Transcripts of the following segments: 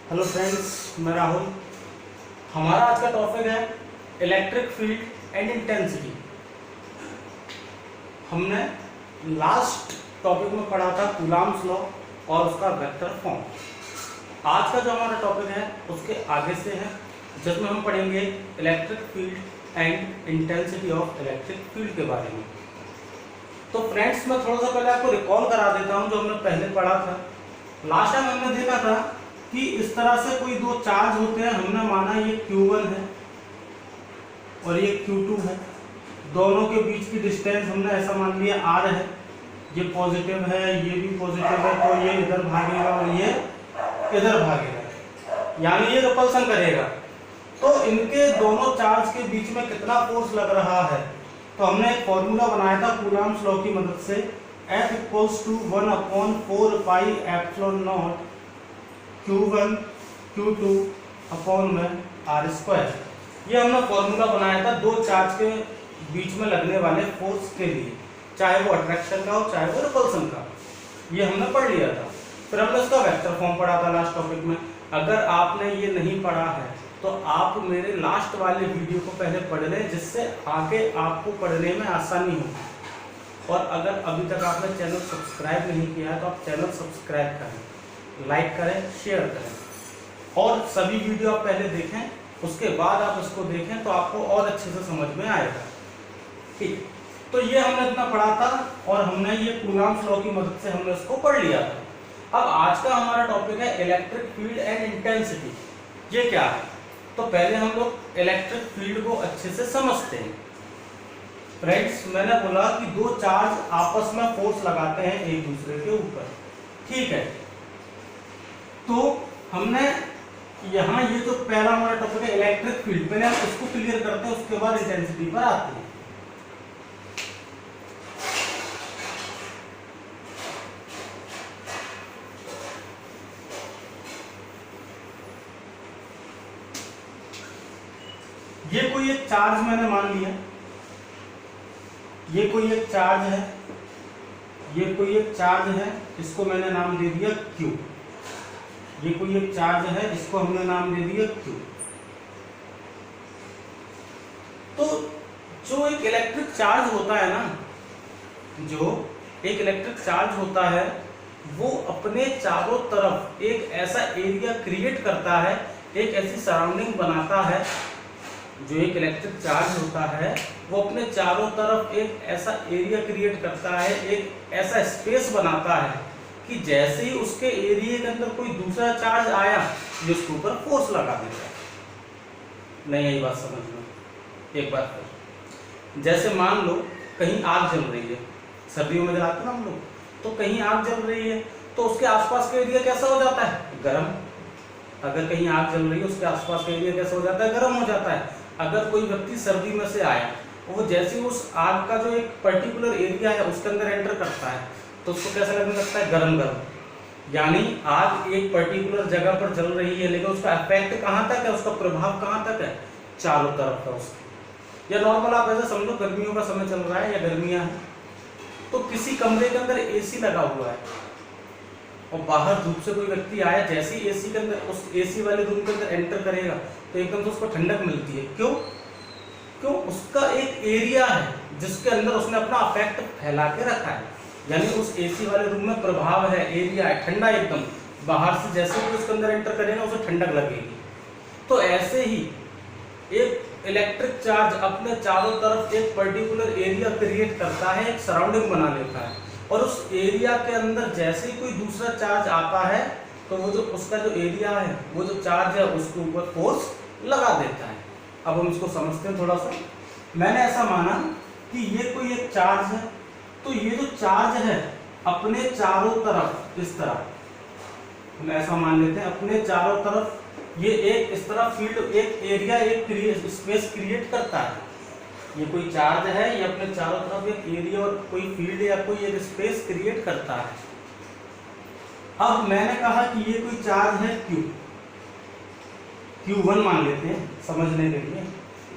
Hello friends, मैं राहुल। हमारा आज का टॉपिक है इलेक्ट्रिक फील्ड एंड इंटेंसिटी। हमने लास्ट टॉपिक में पढ़ा था कूलॉम्स लॉ और उसका वेक्टर फॉर्म। आज का जो हमारा टॉपिक है उसके आगे से है, जिसमें हम पढ़ेंगे electric field and intensity of electric field के बारे में। तो फ्रेंड्स, मैं थोड़ा सा पहले आपको रिकॉल करा देता हूँ जो हमने पहले पढ़ा था। लास्ट टाइम हमने देखा था कि इस तरह से कोई दो चार्ज होते हैं। हमने माना ये Q1 है और ये Q2 है। दोनों के बीच की डिस्टेंस हमने ऐसा मान लिया R है। ये पॉजिटिव है, ये भी पॉजिटिव है, तो ये इधर भागेगा और ये इधर भागेगा, यानी ये रिपल्सन करेगा। तो इनके दोनों चार्ज के बीच में कितना फोर्स लग रहा है, तो हमने एक फॉर्मूला बनाया था कूलॉम्स लॉ की मदद से। F = 1/4 pi epsilon naught Q1 Q2 में R²। ये हमने फॉर्मूला बनाया था दो चार्ज के बीच में लगने वाले फोर्स के लिए, चाहे वो अट्रैक्शन का हो चाहे वो रिपल्सन का। ये हमने पढ़ लिया था। फिर हमने इसका वेक्टर फॉर्म पढ़ा था लास्ट टॉपिक में। अगर आपने ये नहीं पढ़ा है तो आप मेरे लास्ट वाले वीडियो को पहले पढ़ लें, जिससे आगे आपको पढ़ने में आसानी हो। और अगर अभी तक आपने चैनल सब्सक्राइब नहीं किया है तो आप चैनल सब्सक्राइब करें, लाइक करें, शेयर करें और सभी वीडियो आप पहले देखें, उसके बाद आप इसको देखें तो आपको और अच्छे से समझ में आएगा। ठीक, तो ये हमने इतना पढ़ा था और हमने ये कूलॉम्स लॉ की मदद से हमने इसको पढ़ लिया था। अब आज का हमारा टॉपिक है इलेक्ट्रिक फील्ड एंड इंटेंसिटी। ये क्या है, तो पहले हम लोग इलेक्ट्रिक फील्ड को अच्छे से समझते हैं। फ्रेंड्स, मैंने बोला कि दो चार्ज आपस में फोर्स लगाते हैं एक दूसरे के ऊपर, ठीक है। तो हमने यहाँ ये जो पहला हमारा टॉपिक है इलेक्ट्रिक फील्ड, पहले हम इसको क्लियर करते हैं, उसके बाद इंटेंसिटी पर आते हैं। ये कोई एक चार्ज मैंने मान लिया, ये कोई एक चार्ज है, ये कोई एक चार्ज है, इसको मैंने नाम दे दिया Q। ये कोई एक चार्ज है, इसको हमने नाम दे दिया Q। तो जो एक इलेक्ट्रिक चार्ज होता है ना, जो एक इलेक्ट्रिक चार्ज होता है, वो अपने चारों तरफ एक ऐसा एरिया क्रिएट करता है, एक ऐसी सराउंडिंग बनाता है। जो एक इलेक्ट्रिक चार्ज होता है वो अपने चारों तरफ एक ऐसा एरिया क्रिएट करता है, एक ऐसा स्पेस बनाता है कि जैसे ही उसके एरिया के अंदर कोई दूसरा चार्ज आया, ये उसके ऊपर फोर्स लगा देता है। नहीं, यही बात समझना एक बार फिर। जैसे मान लो कहीं आग जल रही है, सर्दियों में जलाते ना हम लोग, तो कहीं आग जल रही है तो उसके आसपास का एरिया कैसा हो जाता है, गर्म। अगर कहीं आग जल रही है उसके आसपास का एरिया कैसा हो जाता है, गर्म हो जाता है। अगर कोई व्यक्ति सर्दी में से आया, वो जैसे उस आग का जो एक पर्टिकुलर एरिया है उसके अंदर एंटर करता है, तो उसको कैसा लगने लगता है, गरम गरम। यानी आग एक पर्टिकुलर जगह पर जल रही है, लेकिन उसका इफेक्ट कहाँ तक है, उसका प्रभाव कहाँ तक है, चारों तरफ है उसके। या नॉर्मल आप ऐसे समझ लो गर्मियों का समय चल रहा है या गर्मियाँ हैं, तो किसी कमरे के अंदर AC लगा हुआ है और बाहर धूप से कोई व्यक्ति आया, जैसे ही AC के अंदर, उस AC वाले रूम के अंदर एंटर करेगा तो एकदम से उसको ठंडक मिलती है। क्यों? उसका एक एरिया है जिसके अंदर उसने अपना अफेक्ट फैला के रखा है, यानी उस AC वाले रूम में प्रभाव है, एरिया है, ठंडा एकदम। बाहर से जैसे ही उसके अंदर एंटर करेगा उसे ठंडक लगेगी। तो ऐसे ही एक इलेक्ट्रिक चार्ज अपने चारों तरफ एक पर्टिकुलर एरिया क्रिएट करता है, एक सराउंडिंग बना लेता है, और उस एरिया के अंदर जैसे ही कोई दूसरा चार्ज आता है तो वो जो उसका जो एरिया है, वो जो चार्ज है, उसके ऊपर फोर्स लगा देता है। अब हम इसको समझते हैं थोड़ा सा। मैंने ऐसा माना कि ये कोई एक चार्ज है, तो ये जो चार्ज है अपने चारों तरफ इस तरह, हम ऐसा मान लेते हैं, अपने चारों तरफ ये एक इस तरह फील्ड, एक एरिया, एक स्पेस क्रिएट करता है। ये कोई चार्ज है, ये अपने चारों तरफ एक एरिया और कोई फील्ड या कोई एक स्पेस क्रिएट करता है। अब मैंने कहा कि ये कोई चार्ज है Q1 मान लेते हैं समझने के लिए,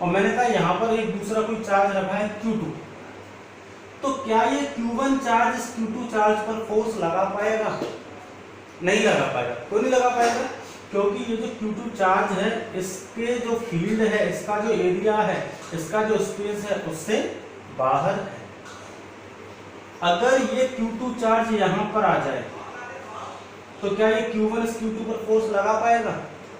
और मैंने कहा यहाँ पर एक दूसरा कोई चार्ज रखा है Q2। तो क्या ये Q1 चार्ज इस Q2 चार्ज पर फोर्स लगा पाएगा? नहीं लगा पाएगा। क्यों नहीं लगा पाएगा? क्योंकि ये जो Q2 चार्ज है इसके जो फील्ड है, इसका जो एरिया है, इसका जो स्पेस है उससे बाहर है। अगर ये Q2 चार्ज यहां पर आ जाए तो क्या ये Q1 इस Q2 पर फोर्स लगा पाएगा?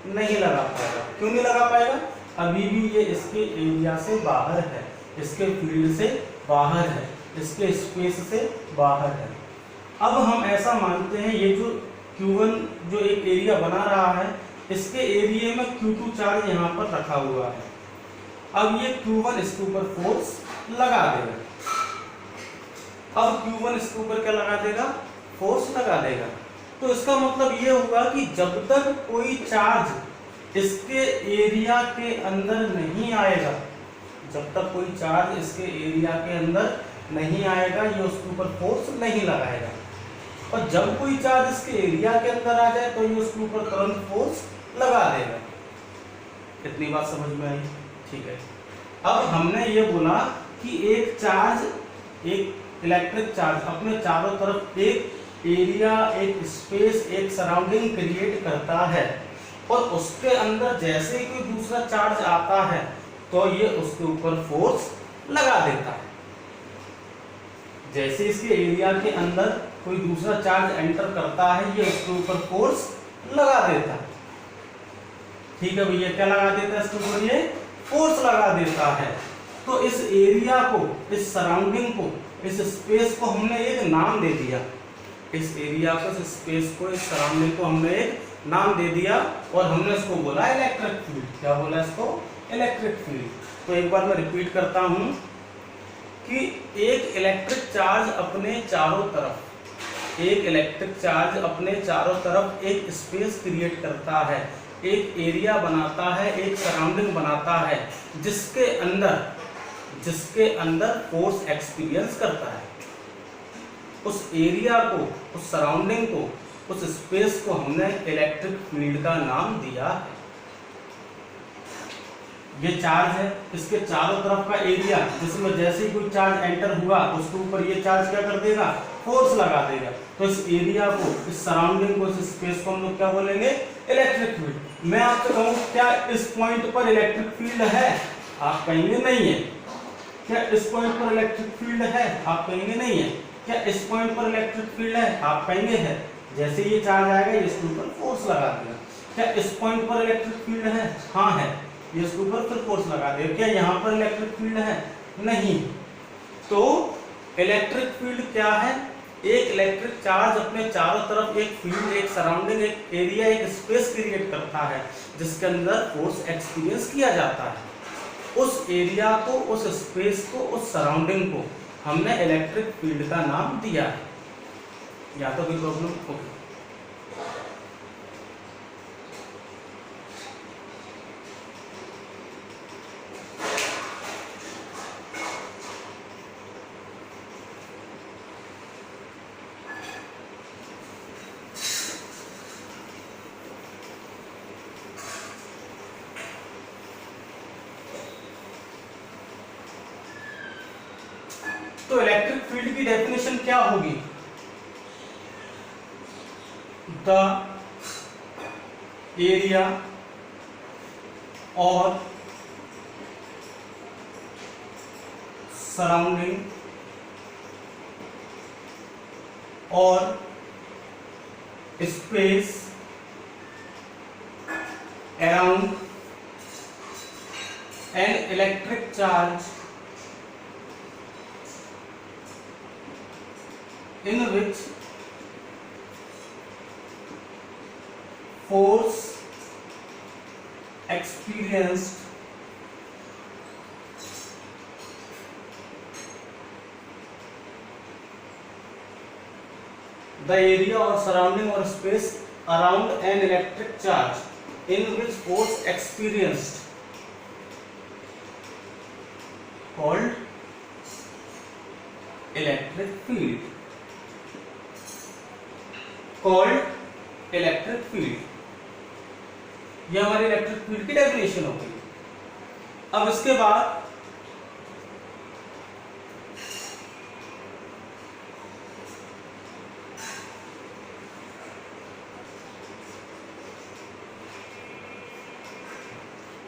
नहीं लगा पाएगा। क्यों नहीं लगा पाएगा? अभी भी ये इसके एरिया से बाहर है, इसके फील्ड से बाहर है, इसके स्पेस से बाहर है। अब हम ऐसा मानते हैं ये जो Q1 जो एक एरिया बना रहा है, इसके एरिया में Q2 चार्ज यहाँ पर रखा हुआ है। अब ये Q1 इसके ऊपर फोर्स लगा देगा। अब Q1 इसके ऊपर क्या लगा देगा? फोर्स लगा देगा। तो इसका मतलब ये होगा कि जब तक कोई चार्ज इसके एरिया के अंदर नहीं आएगा, जब तक कोई चार्ज इसके एरिया के अंदर नहीं आएगा, ये उसके ऊपर फोर्स नहीं लगाएगा। और जब कोई चार्ज इसके एरिया के अंदर आ जाए तो ये उसके ऊपर तुरंत फोर्स लगा देगा। इतनी बात समझ में आई? ठीक है। अब हमने ये बोला कि एक चार्ज, एक इलेक्ट्रिक चार्ज अपने चारों तरफ एक एरिया, एक स्पेस, एक सराउंडिंग क्रिएट करता है, और उसके अंदर जैसे ही कोई दूसरा चार्ज आता है तो ये उसके ऊपर फोर्स लगा देता है। जैसे इसके एरिया के अंदर कोई दूसरा चार्ज एंटर करता है, ये उसके ऊपर फोर्स लगा देता है। ठीक है भैया, क्या लगा देता है इसके ऊपर? ये फोर्स लगा देता है। तो इस एरिया को, इस सराउंडिंग को, इस स्पेस को हमने एक नाम दे दिया। इस एरिया को, इस स्पेस को, इस सराउंडिंग को हमने एक नाम दे दिया और हमने इसको बोला इलेक्ट्रिक फील्ड। क्या बोला इसको? Electric field. तो एक बार मैं रिपीट करता हूं कि एक इलेक्ट्रिक चार्ज अपने चारों तरफ, एक इलेक्ट्रिक चार्ज अपने चारों तरफ एक स्पेस क्रिएट करता है, एक एरिया बनाता है, एक सराउंडिंग बनाता है, जिसके अंदर फोर्स एक्सपीरियंस करता है। उस एरिया को, उस सराउंडिंग को, उस स्पेस को हमने इलेक्ट्रिक फील्ड का नाम दिया है। ये चार्ज है, इसके चारों तरफ का एरिया, जिसमें जैसे ही कोई चार्ज एंटर हुआ उसके ऊपर ये चार्ज क्या कर देगा? फोर्स लगा देगा। तो इस एरिया को, इस सराउंडिंग को, इस स्पेस को हम लोग क्या बोलेंगे? Electric field. मैं आपसे कहूँ क्या इस पॉइंट पर इलेक्ट्रिक फील्ड है? आप कहेंगे नहीं है। क्या इस पॉइंट पर इलेक्ट्रिक फील्ड है? आप कहेंगे नहीं है। क्या इस पॉइंट पर इलेक्ट्रिक फील्ड है? आप कहेंगे है। जैसे ये चार्ज आएगा ये इसके ऊपर फोर्स लगा देगा। क्या इस पॉइंट पर इलेक्ट्रिक फील्ड है? हाँ है। ये इसके ऊपर फिर फोर्स लगा देगा। क्या यहाँ पर इलेक्ट्रिक फील्ड है? नहीं। तो इलेक्ट्रिक फील्ड क्या है? एक इलेक्ट्रिक चार्ज अपने चारों तरफ एक फील्ड, एक सराउंडिंग, एक एरिया, एक स्पेस क्रिएट करता है, जिसके अंदर फोर्स एक्सपीरियंस किया जाता है। उस एरिया को, उस स्पेस को, उस सराउंडिंग को हमने इलेक्ट्रिक फील्ड का नाम दिया है। या तो कोई प्रॉब्लम? ओके। तो इलेक्ट्रिक फील्ड की डेफिनेशन क्या होगी? द एरिया और सराउंडिंग और space around an electric charge in which force experienced the area or surrounding or space around an electric charge in which force experienced called electric field, called electric field. यह हमारी electric field की definition हो गई। अब इसके बाद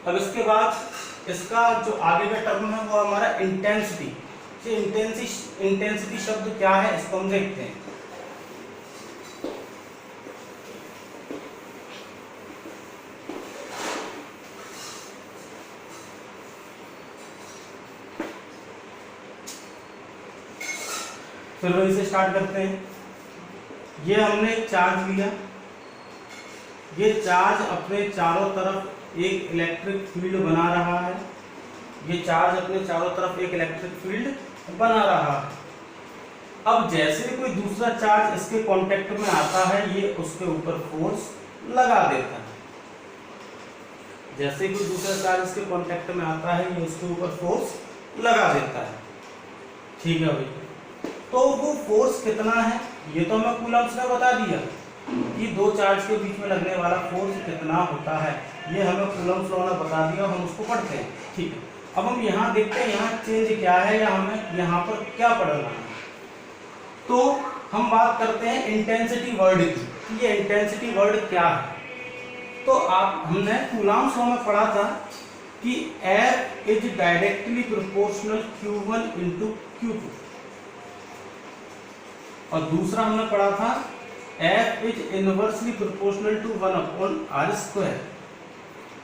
अब इसके बाद इसका जो आगे का टर्म है वो हमारा इंटेंसिटी। इंटेंसिटी शब्द क्या है इसको हम देखते हैं। फिर वहीं से स्टार्ट करते हैं। ये हमने एक चार्ज लिया, ये चार्ज अपने चारों तरफ एक इलेक्ट्रिक फील्ड बना रहा है। ये चार्ज अपने चारों तरफ एक इलेक्ट्रिक फील्ड बना रहा है। अब जैसे कोई दूसरा चार्ज इसके कांटेक्ट में आता है, ये उसके ऊपर फोर्स लगा देता है। जैसे कोई दूसरा चार्ज इसके कांटेक्ट में आता है, ये उसके ऊपर फोर्स लगा देता है। ठीक है भाई, तो वो फोर्स कितना है ये तो हमें कूलम्ब्स ने बता दिया कि दो चार्ज के बीच में लगने वाला फोर्स कितना होता है, ये हमें कूलम्ब्स लॉ ने बता दिया, हम उसको पढ़ते हैं। ठीक है, अब हम यहाँ देखते हैं यहाँ चेंज क्या है या हमें यहाँ पर क्या पढ़ना है। तो हम बात करते हैं इंटेंसिटी वर्ड की, ये इंटेंसिटी वर्ड क्या है। तो हमने कूलम्ब्स लॉ में पढ़ा था कि F is directly proportional Q1 into Q2, और दूसरा हमने पढ़ा था F is inversely proportional to 1/r²।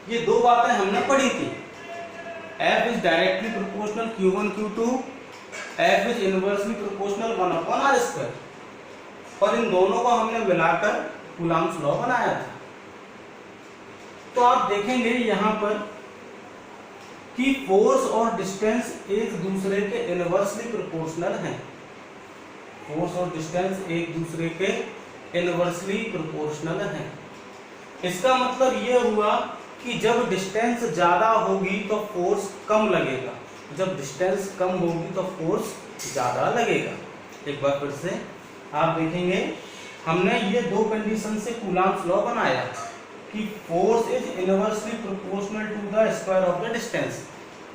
ये दो बातें हमने पढ़ी थी। F is directly proportional Q1 Q2, F is inversely proportional 1/r², और इन दोनों को हमने मिलाकर कूलम्ब्स लॉ बनाया था। तो आप देखेंगे यहाँ पर कि फोर्स और डिस्टेंस एक दूसरे के इनवर्सली प्रोपोर्शनल हैं। फोर्स और डिस्टेंस एक दूसरे के इनवर्सली प्रोपोर्शनल हैं। इसका मतलब ये हुआ कि जब डिस्टेंस ज्यादा होगी तो फोर्स कम लगेगा, जब डिस्टेंस कम होगी तो फोर्स ज्यादा लगेगा। एक बार फिर से आप देखेंगे, हमने ये दो कंडीशन से कूलम्ब्स लॉ बनाया कि force is inversely proportional to the square of the distance.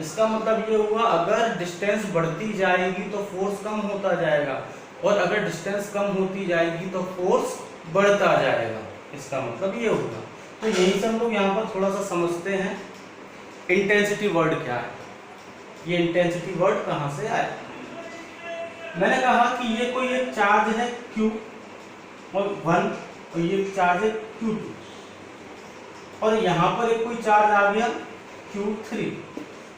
इसका मतलब ये हुआ अगर डिस्टेंस बढ़ती जाएगी तो फोर्स कम होता जाएगा, और अगर डिस्टेंस कम होती जाएगी तो फोर्स बढ़ता जाएगा। इसका मतलब ये होगा। तो यही सब लोग यहाँ पर थोड़ा सा समझते हैं इंटेंसिटी वर्ड क्या है, ये इंटेंसिटी वर्ड कहाँ से आया। मैंने कहा कि ये कोई एक चार्ज है Q1 और ये चार्ज है Q2, और यहाँ पर एक कोई चार्ज आ गया Q3।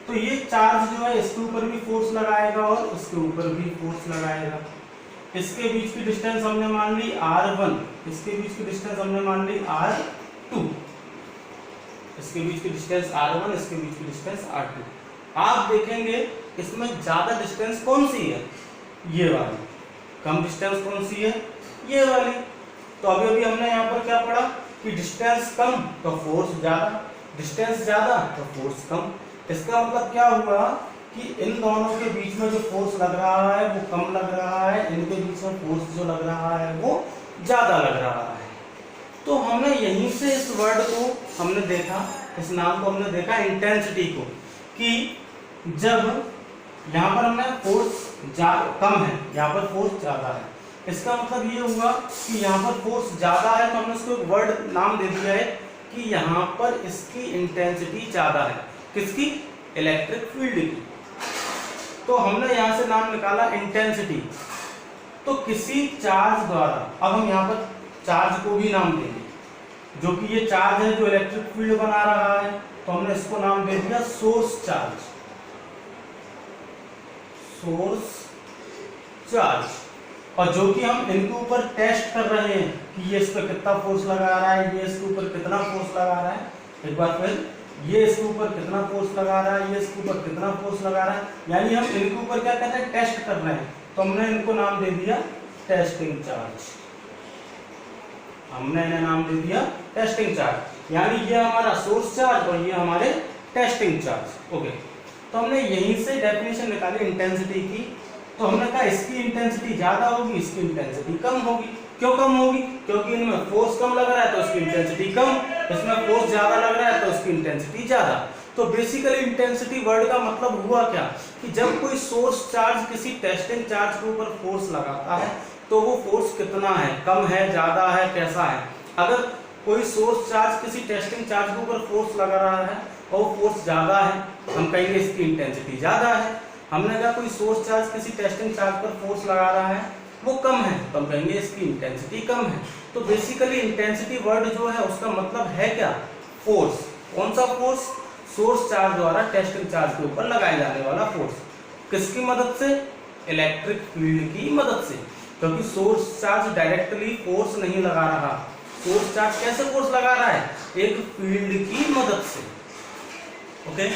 तो ये चार्ज जो है इसके ऊपर भी फोर्स लगाएगा और इसके ऊपर भी फोर्स लगाएगा। इसके बीच की डिस्टेंस हमने मान ली R1, इसके बीच की डिस्टेंस हमने मान ली R2, इसके बीच की डिस्टेंस R1, इसके बीच की डिस्टेंस R2। आप देखेंगे इसमें ज्यादा डिस्टेंस कौन सी है, ये वाली। कम डिस्टेंस कौन सी है, ये वाली। तो अभी हमने यहाँ पर क्या पढ़ा कि डिस्टेंस कम तो फोर्स ज्यादा, डिस्टेंस ज्यादा तो फोर्स कम। इसका मतलब क्या हुआ कि इन दोनों के बीच में जो फोर्स लग रहा है वो कम लग रहा है, इनके बीच में फोर्स जो लग रहा है वो ज्यादा लग रहा है। तो हमने यहीं से इस वर्ड को हमने देखा, इस नाम को हमने देखा इंटेंसिटी को, कि जब यहाँ पर हमने फोर्स कम है, यहाँ पर फोर्स ज्यादा है। इसका मतलब ये हुआ कि यहाँ पर फोर्स ज्यादा है, तो हमने उसको एक वर्ड नाम दे दिया है कि यहाँ पर इसकी इंटेंसिटी ज्यादा है। किसकी, इलेक्ट्रिक फील्ड की। तो हमने यहाँ से नाम निकाला इंटेंसिटी। तो किसी चार्ज द्वारा, अब हम यहाँ पर चार्ज को भी नाम देंगे, जो कि ये चार्ज है जो इलेक्ट्रिक फील्ड बना रहा है, तो हमने इसको नाम दे दिया सोर्स चार्ज। Source charge. और जो कि हम इनके ऊपर टेस्ट कर रहे हैं कि ये इस पर कितना फोर्स लगा रहा है, ये इसके ऊपर कितना फोर्स लगा रहा है। एक बार फिर, ये इसके ऊपर कितना फोर्स लगा रहा है, ये इसके ऊपर कितना फोर्स लगा रहा है, यानी हम इनके ऊपर क्या कहते हैं, टेस्ट कर रहे हैं। तो हमने इनको नाम दे दिया टेस्टिंग चार्ज। हमने इन्हें नाम दे दिया टेस्टिंग चार्ज, यानी ये हमारा सोर्स चार्ज और ये हमारे टेस्टिंग चार्ज। ओके, तो हमने यहीं से डेफिनेशन निकाली इंटेंसिटी की। तो हमने कहा इसकी इंटेंसिटी ज्यादा होगी, इसकी इंटेंसिटी कम होगी। क्यों कम होगी, क्योंकि इनमें फोर्स कम लग रहा है तो इसकी इंटेंसिटी कम, इसमें फोर्स ज्यादा लग रहा है तो इसकी इंटेंसिटी ज्यादा। तो बेसिकली इंटेंसिटी वर्ड का मतलब हुआ क्या कि जब कोई सोर्स चार्ज किसी टेस्टिंग चार्ज के ऊपर फोर्स लगाता है तो वो फोर्स कितना है, कम है, ज्यादा है, कैसा है। अगर कोई सोर्स चार्ज किसी टेस्टिंग चार्ज के ऊपर फोर्स लगा रहा है और फोर्स ज़्यादा है, हम कहेंगे इसकी इंटेंसिटी ज़्यादा है। हमने कहा कोई सोर्स चार्ज किसी टेस्टिंग चार्ज पर फोर्स लगा रहा है, वो कम है, तो हम कहेंगे इसकी इंटेंसिटी कम है। तो बेसिकली इंटेंसिटी वर्ड जो है उसका मतलब है क्या? फोर्स। कौन सा फोर्स? सोर्स चार्ज द्वारा टेस्टिंग चार्ज के ऊपर लगाए जाने वाला फोर्स। किसकी मदद से? इलेक्ट्रिक फील्ड की मदद से, क्योंकि सोर्स चार्ज डायरेक्टली फोर्स नहीं लगा रहा। सोर्स चार्ज कैसे फोर्स लगा रहा है? एक फील्ड की मदद से। ओके,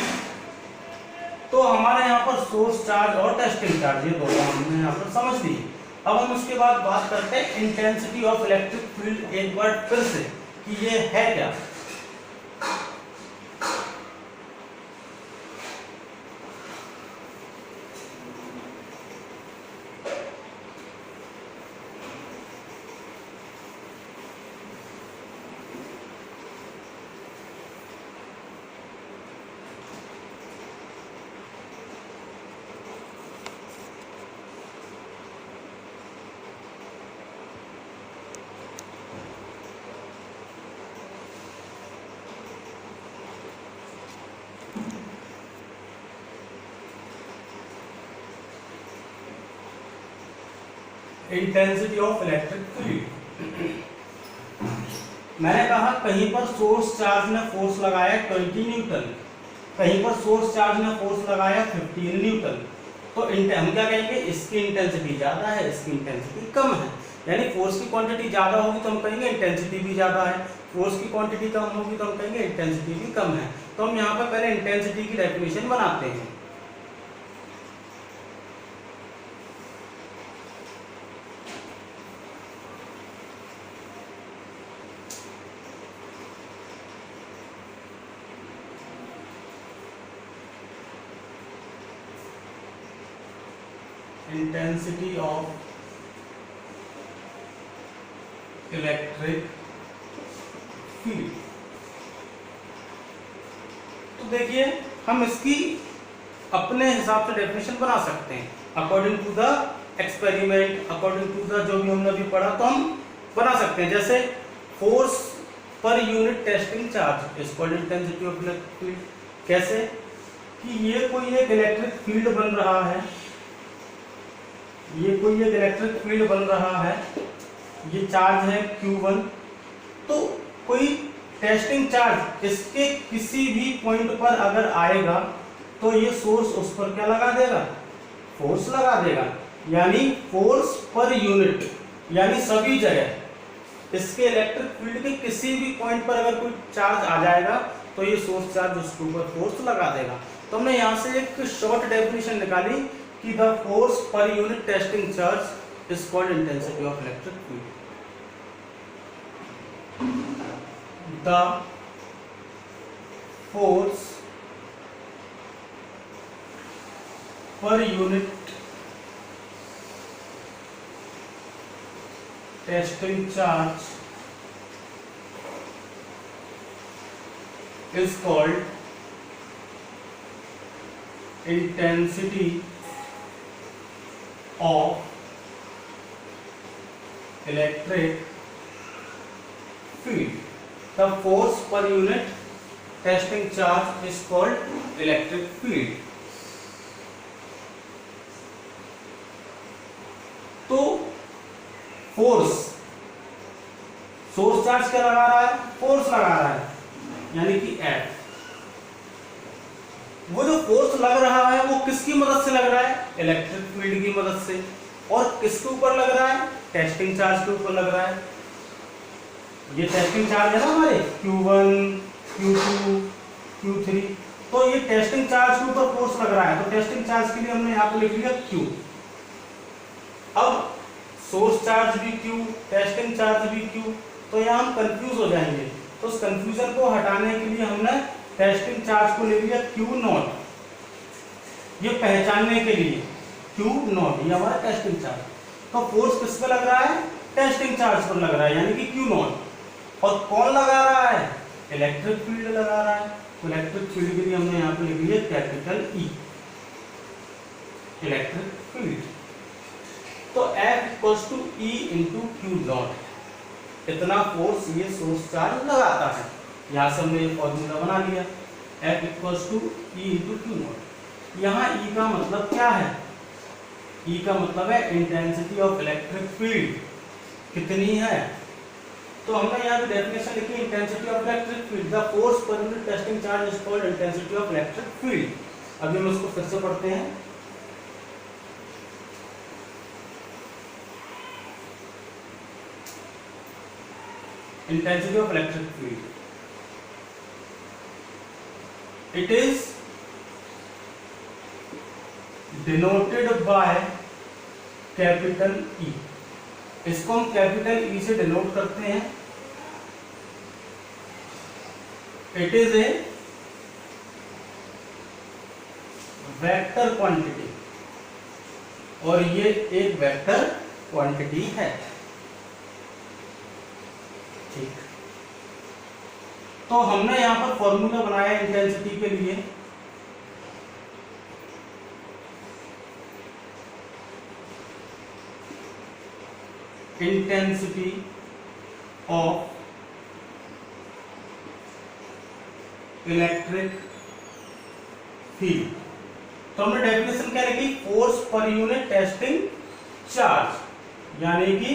तो हमारे यहाँ पर सोर्स चार्ज और टेस्टिंग चार्ज ये दोनों हमने यहाँ पर समझ लिए। अब हम उसके बाद बात करते हैं इंटेंसिटी ऑफ इलेक्ट्रिक फील्ड, एक बार फिर से कि ये है क्या। इंटेंसिटी ऑफ इलेक्ट्रिक फील्ड, मैंने कहा कहीं पर सोर्स चार्ज ने फोर्स लगाया 20 न्यूटन, कहीं पर सोर्स चार्ज ने फोर्स लगाया 15 न्यूटन। तो हम क्या कहेंगे? इसकी इंटेंसिटी ज्यादा है, इसकी इंटेंसिटी कम है। यानी फोर्स की क्वांटिटी ज्यादा होगी तो हम कहेंगे इंटेंसिटी भी ज्यादा है, फोर्स की क्वांटिटी कम होगी तो हम कहेंगे इंटेंसिटी भी कम है। तो हम यहाँ पर पहले इंटेंसिटी की डेफिनेशन बनाते हैं। इंटेंसिटी ऑफ इलेक्ट्रिक फील्ड, तो देखिए हम इसकी अपने हिसाब से डेफिनेशन बना सकते हैं according to the experiment, according to the जो भी हमने अभी पढ़ा तो हम बना सकते हैं। जैसे force per unit testing charge is called intensity of electric field. कैसे? कि ये कोई एक इलेक्ट्रिक फील्ड बन रहा है, ये कोई एक इलेक्ट्रिक फील्ड बन रहा है, ये चार्ज है Q1, तो कोई टेस्टिंग चार्ज इसके किसी भी पॉइंट पर अगर आएगा तो ये सोर्स उस पर क्या लगा देगा? फोर्स लगा देगा। यानी फोर्स पर यूनिट, यानी सभी जगह इसके इलेक्ट्रिक फील्ड के किसी भी पॉइंट पर अगर कोई चार्ज आ जाएगा तो ये सोर्स चार्ज उसके ऊपर फोर्स लगा देगा। तो हमने यहाँ से एक शॉर्ट डेफिनेशन निकाली कि the force per unit testing charge is called intensity of electric field. The force per unit testing charge is called intensity of electric field. The force per unit testing charge is called electric field. तो force, source charge क्या लगा रहा है? Force लगा रहा है, यानी कि F। वो जो फोर्स लग रहा है वो किसकी मदद से लग रहा है? इलेक्ट्रिक फील्ड की मदद से। और किसके ऊपर लग रहा है? टेस्टिंग चार्ज के ऊपर लग रहा है। ये टेस्टिंग चार्ज है ना हमारे Q1, Q2, Q3, तो ये टेस्टिंग चार्ज के ऊपर फोर्स लग रहा है। तो टेस्टिंग चार्ज के लिए हमने यहाँ पे लिख लिया Q। अब सोर्स चार्ज भी Q, टेस्टिंग चार्ज भी Q, तो यहाँ हम कंफ्यूज हो जाएंगे। तो उस कंफ्यूजन को हटाने के लिए हमने टेस्टिंग चार्ज को ले लिया Q0, ये पहचानने के लिए Q0, ये हमारा टेस्टिंग चार्ज। तो फोर्स किस पे लग रहा है? टेस्टिंग चार्ज पर लग रहा है, यानी कि Q0। और कौन लगा रहा है? इलेक्ट्रिक फील्ड लगा रहा है। तो इलेक्ट्रिक फील्ड के लिए हमने यहाँ पे लिख लिया कैपिटल E, इलेक्ट्रिक फील्ड। तो F equals to E into Q0, इतना फोर्स ये सोर्स चार्ज लगाता है। यहाँ से हमने ये फॉर्मूला बना लिया। F equals to E into Q naught. यहाँ ई का मतलब क्या है? ई का मतलब है इंटेंसिटी ऑफ इलेक्ट्रिक फील्ड कितनी है। तो हमने यहाँ पे डेफिनेशन लिखी, intensity of electric field, the force per unit testing charge is called intensity of electric field. अभी हम इसको फिर से पढ़ते हैं। Intensity of electric field, it is denoted by capital E. इसको हम कैपिटल ई से डिनोट करते हैं। It is a vector quantity, और ये एक वेक्टर क्वांटिटी है। ठीक, तो हमने यहां पर फॉर्मूला बनाया इंटेंसिटी के लिए। इंटेंसिटी ऑफ इलेक्ट्रिक फील्ड, तो हमने डेफिनेशन क्या लिखी? Force per unit testing charge, यानी कि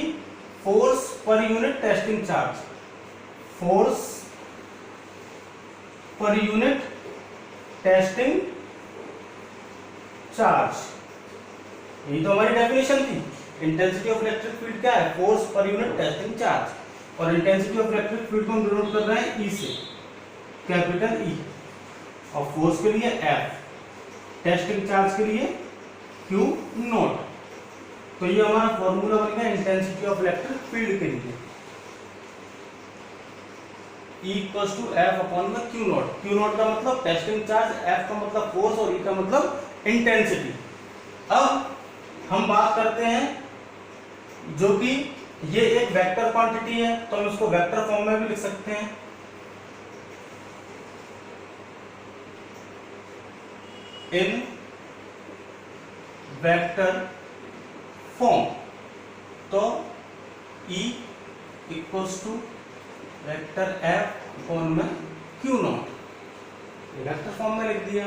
force per unit testing charge, force per unit testing charge, यही तो हमारी डेफिनेशन थी। इंटेंसिटी ऑफ इलेक्ट्रिक फील्ड क्या है? Force per unit testing charge, और इंटेंसिटी ऑफ इलेक्ट्रिक फील्ड को हम डिनोट कर रहे हैं ई से, कैपिटल ई, और फोर्स के लिए एफ, टेस्टिंग चार्ज के लिए क्यू नॉट। तो ये हमारा फॉर्मूला बन गया इंटेंसिटी ऑफ इलेक्ट्रिक फील्ड के लिए, E equals to F upon में क्यू नॉट। क्यू नॉट का मतलब टेस्टिंग चार्ज, एफ का मतलब फोर्स, और ई का मतलब इंटेंसिटी। अब हम बात करते हैं जो कि ये एक वेक्टर क्वांटिटी है, तो हम इसको वेक्टर फॉर्म में भी लिख सकते हैं। इन वेक्टर फॉर्म, तो E equals to vector F upon में क्यू नॉट, वेक्टर फॉर्म में लिख दिया।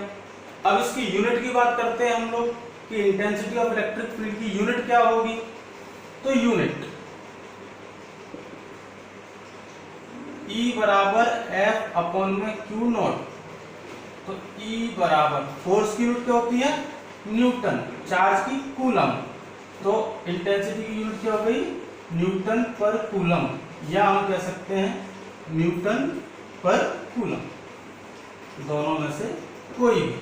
अब इसकी यूनिट की बात करते हैं हम लोग कि इंटेंसिटी ऑफ इलेक्ट्रिक फील्ड की यूनिट क्या होगी। तो यूनिट E बराबर एफ अपॉन में क्यू नॉट, तो E बराबर फोर्स की यूनिट क्या होती है? न्यूटन, चार्ज की कूलम, तो इंटेंसिटी की यूनिट क्या हो गई? न्यूटन पर कूलम, या हम कह सकते हैं न्यूटन पर कूलम, दोनों में से कोई भी।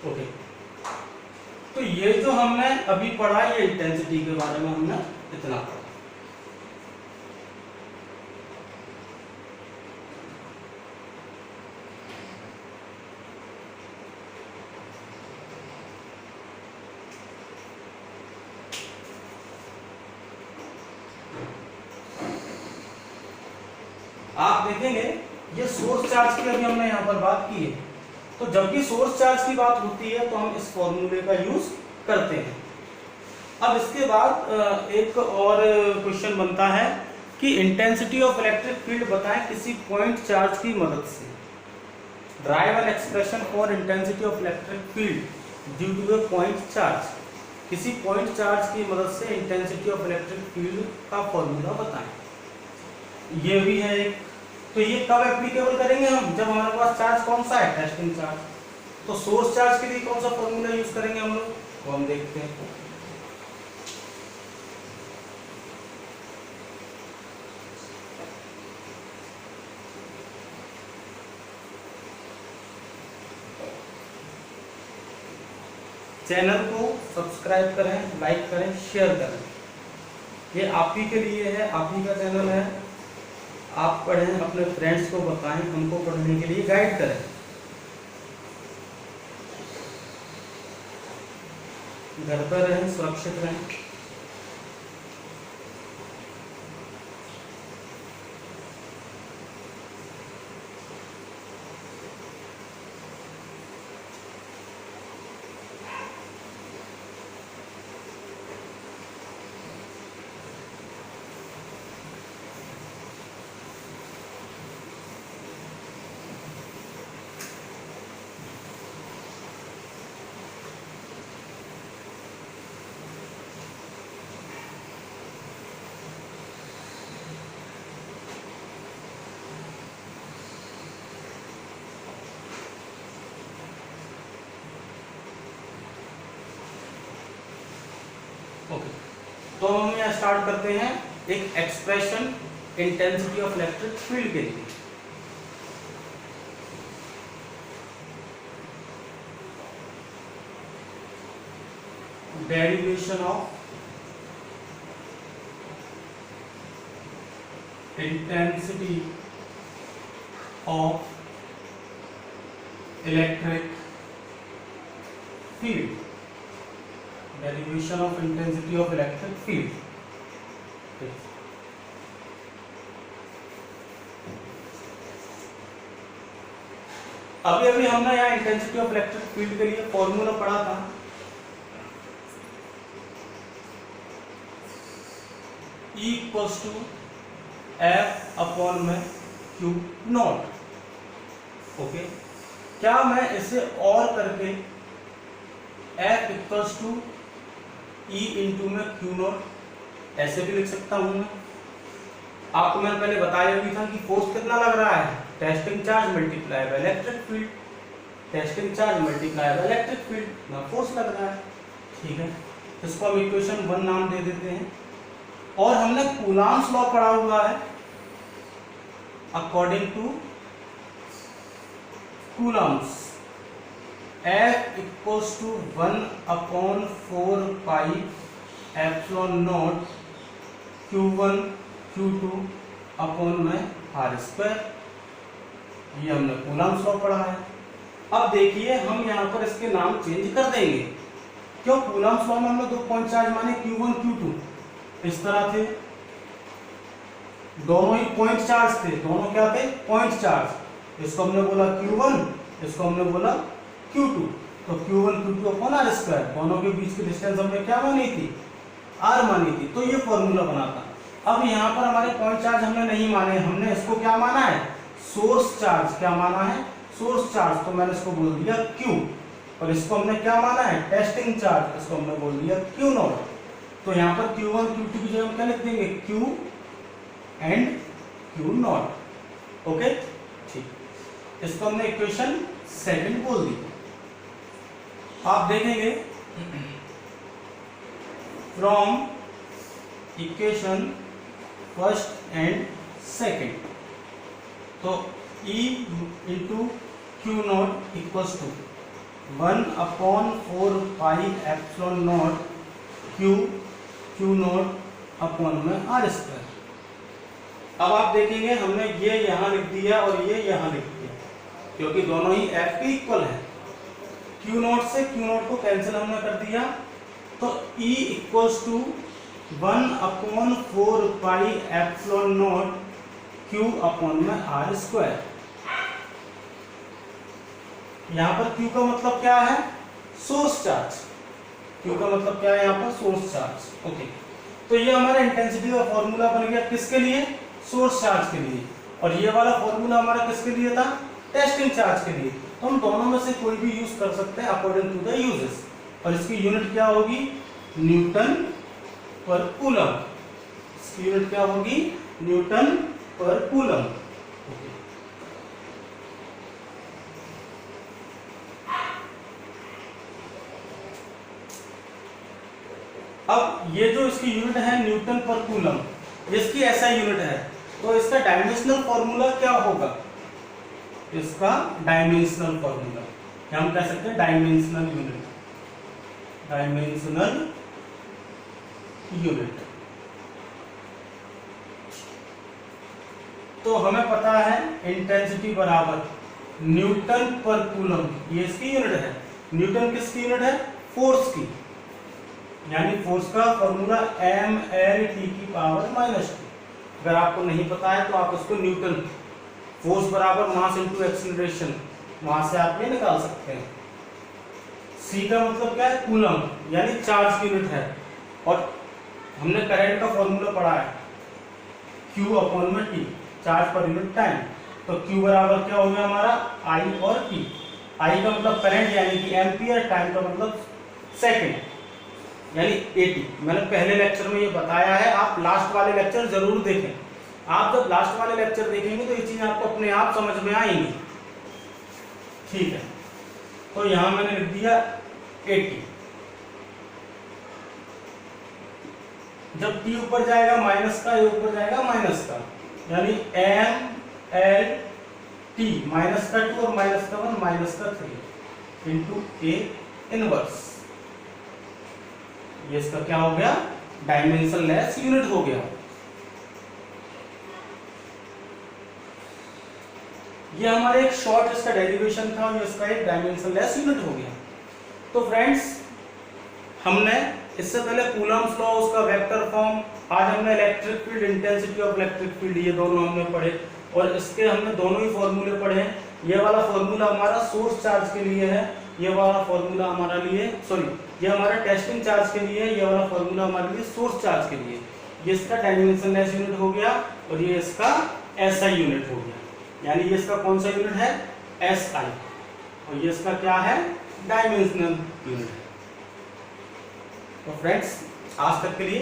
ओके, तो ये जो हमने अभी पढ़ा, ये इंटेंसिटी के बारे में हमने इतना पढ़ा। आप देखेंगे ये सोर्स चार्ज की अभी हमने यहाँ पर बात की है, तो जब भी सोर्स चार्ज की बात होती है तो हम इस फॉर्मूले का यूज करते हैं। अब इसके बाद एक और क्वेश्चन बनता है कि इंटेंसिटी ऑफ इलेक्ट्रिक फील्ड बताएं किसी पॉइंट चार्ज की मदद से। Derive an expression for intensity of electric field due to a point charge. किसी पॉइंट चार्ज की मदद से इंटेंसिटी ऑफ इलेक्ट्रिक फील्ड का फॉर्मूला बताएं। ये भी है एक, तो ये कब एप्लीकेबल करेंगे हम? जब हमारे पास चार्ज कौन सा है? Testing charge. तो सोर्स चार्ज के लिए कौन सा फॉर्मूला यूज करेंगे हम लोग, वो हम देखते हैं। चैनल को सब्सक्राइब करें, लाइक करें, शेयर करें। ये आप ही के लिए है, आप ही का चैनल है। आप पढ़ें, अपने फ्रेंड्स को बताएं, हमको पढ़ने के लिए गाइड करें। घर पर रहें, सुरक्षित रहें। ओके, तो हम यहाँ स्टार्ट करते हैं एक expression intensity of electric field के लिए। Derivation of intensity of electric field, derivation of intensity of electric field. अभी अभी हमने यहाँ इंटेंसिटी ऑफ इलेक्ट्रिक फील्ड के लिए फॉर्मूला पढ़ा था, E equals to F upon में क्यू नॉट। ओके, क्या मैं इसे और करके F equals to E into में क्यू नॉट ऐसे भी लिख सकता हूं मैं? आपको मैंने पहले बताया भी था कि फोर्स कितना लग रहा है, testing charge multiply by electric field, testing charge multiply by electric field ना फोर्स लग रहा है। ठीक है, इसको हम इक्वेशन 1 नाम दे देते हैं। और हमने कूलॉम्स लॉ पढ़ा हुआ है, according to Coulomb's F equals to 1/4 pi epsilon naught Q1 Q2 upon में R स्क्वायर। ये हमने कूलॉम्स लॉ पढ़ा है। अब देखिए हम यहाँ पर इसके नाम चेंज कर देंगे, क्यों? कूलॉम्स लॉ में हमने 2 पॉइंट चार्ज माने Q1 Q2 इस तरह थे, दोनों ही पॉइंट चार्ज थे, दोनों क्या थे? Point charge. इसको हमने बोला Q1, इसको हमने बोला Q2, तो Q1 Q2 upon R square, दोनों के बीच की डिस्टेंस हमने क्या मानी थी? R मानी थी, तो ये फॉर्मूला बना था। अब यहाँ पर हमारे पॉइंट चार्ज हमने नहीं माने, हमने इसको क्या माना है? Source charge. क्या माना है? Source charge. तो मैंने इसको बोल दिया Q, और इसको हमने क्या माना है? Testing charge. इसको हमने बोल दिया Q नॉट। तो यहाँ पर Q1 Q2 की जगह हम क्या लिख देंगे? Q and Q not. Okay, ठीक, इसको हमने इक्वेशन 2 बोल दी। आप देखेंगे फ्रॉम इक्वेशन 1 एंड 2, तो E into Q naught equals to 1/4 pi epsilon naught Q naught upon में R स्क्वायर। अब आप देखेंगे हमने ये यहाँ लिख दिया और ये यहाँ लिख दिया, क्योंकि दोनों ही F के इक्वल है। Q नॉट से Q नॉट को कैंसिल हमने कर दिया, तो E equals to 1/4 pi epsilon naught Q upon में R स्क्वायर। यहाँ पर Q का मतलब क्या है? Source charge. Q का मतलब क्या है यहाँ पर? Source charge. ओके, तो ये हमारा इंटेंसिटी का फॉर्मूला बन गया, किसके लिए? सोर्स चार्ज के लिए। और ये वाला फॉर्मूला हमारा किसके लिए था? टेस्टिंग चार्ज के लिए। तो हम दोनों में से कोई भी यूज कर सकते हैं अकॉर्डिंग टू द यूजेस। और इसकी यूनिट क्या होगी? न्यूटन पर कूलम। इसकी यूनिट क्या होगी? न्यूटन पर कूलम। अब ये जो इसकी यूनिट है न्यूटन पर कूलम, इसकी ऐसा यूनिट है, तो इसका डायमेंशनल फॉर्मूला क्या होगा? इसका डायमेंशनल फॉर्मूला क्या हम कह सकते हैं? Dimensional unit, dimensional unit. तो हमें पता है इंटेंसिटी बराबर न्यूटन पर कूलम, ये इसकी यूनिट है। न्यूटन किसकी यूनिट है? फोर्स की, यानी फोर्स का फॉर्मूला mL/T⁻²। अगर आपको नहीं पता है तो आप उसको न्यूटन, फोर्स बराबर मास इनटू एक्सीलरेशन, वहां से आप ये निकाल सकते हैं। C का मतलब क्या है? कूलम, यानी चार्ज की यूनिट है। और हमने करंट का फॉर्मूला पढ़ा है Q अपॉन में T, charge per unit time. तो Q बराबर क्या हो गया हमारा? I और T। I का मतलब करंट यानी कि एम्पियर, टाइम का मतलब सेकंड यानी 80। मैंने पहले लेक्चर में ये बताया है, आप लास्ट वाले लेक्चर जरूर देखें। आप जब लास्ट वाले लेक्चर देखेंगे तो ये चीज आपको अपने आप समझ में आएंगी। ठीक है, तो यहां मैंने लिख दिया 80। जब टी ऊपर जाएगा माइनस का, ये ऊपर जाएगा माइनस का, यानी MLT माइनस का 2 और माइनस का 1 माइनस का 3 इंटू A इनवर्स। ये इसका क्या हो गया, डायमेंशनलेस यूनिट हो गया। ये हमारे एक शॉर्ट इसका डेरिवेशन था, और इसका एक डायमेंशनलेस यूनिट हो गया। तो फ्रेंड्स, हमने इससे पहले कूलम्स लॉ, उसका वेक्टर फॉर्म, आज हमने electric field, intensity of electric field, ये दोनों हमने पढ़े, और इसके हमने दोनों ही फॉर्मूले पढ़े हैं। ये वाला फॉर्मूला हमारा सोर्स चार्ज के लिए है, ये वाला फॉर्मूला हमारा लिए ये हमारा टेस्टिंग चार्ज के लिए है, ये वाला फॉर्मूला हमारे लिए सोर्स चार्ज के लिए। ये इसका डायमेंशनलेस यूनिट हो गया, और ये इसका एसआई यूनिट हो गया, यानी ये इसका कौन सा यूनिट है, एसआई, और ये इसका क्या है, डायमेंशनल यूनिट। तो फ्रेंड्स, आज तक के लिए